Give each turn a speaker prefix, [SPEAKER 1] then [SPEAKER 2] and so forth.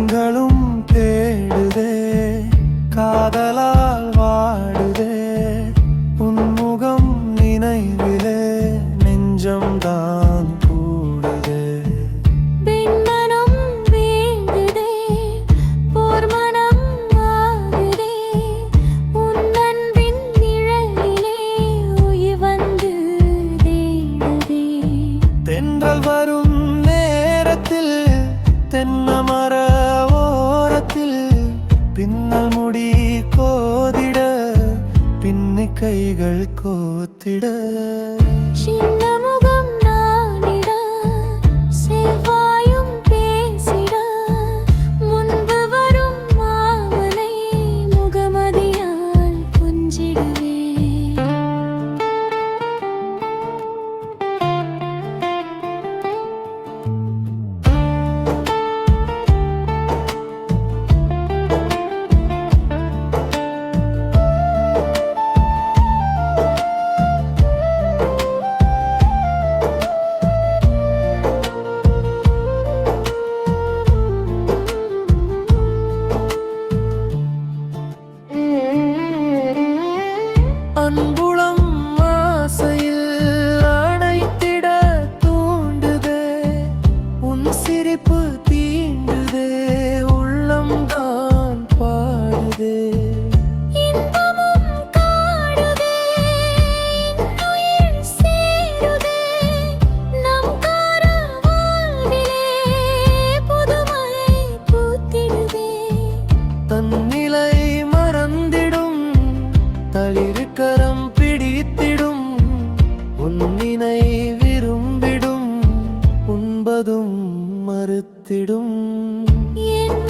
[SPEAKER 1] கண்களும் தேடுதே காதலால் வாடுதே உன்முகம் நினைவிலே நெஞ்சம்தான் கூடுதே
[SPEAKER 2] பெண்மனம் வேண்டுதே போர்மனம் ஆகுதே உன் அன்பின் நிழலிலே உயிர் வந்து தேடுதே
[SPEAKER 1] தென்றல் வரும் நேரத்தில் தென்னமர ஓரத்தில் பின்னல் முடி கோதிட பின்னி கைகள் கோத்திட
[SPEAKER 2] சின்ன முகம் நானிட செவ்வாயும் பேசிட முன்பு வரும் மாமலை முகமதியால் கொஞ்சிடுவே
[SPEAKER 1] அன்புளம் ஆசையில் அணைத்திட தூண்டுதே உன் சிரிப்பு தீண்டுதே உள்ளம்தான் பாடுதே
[SPEAKER 2] இன்பமும் காடுதே இன்னுயிர் சேருதே நம் காரவாழ்விலே புதுமழை பூத்திடுதே
[SPEAKER 1] தன்னிலை மறந்திடும் தளிர்கரம் பிடித்திடும் உன்னினை விரும்பிடும் உண்பதும் மறுத்திடும்
[SPEAKER 2] என்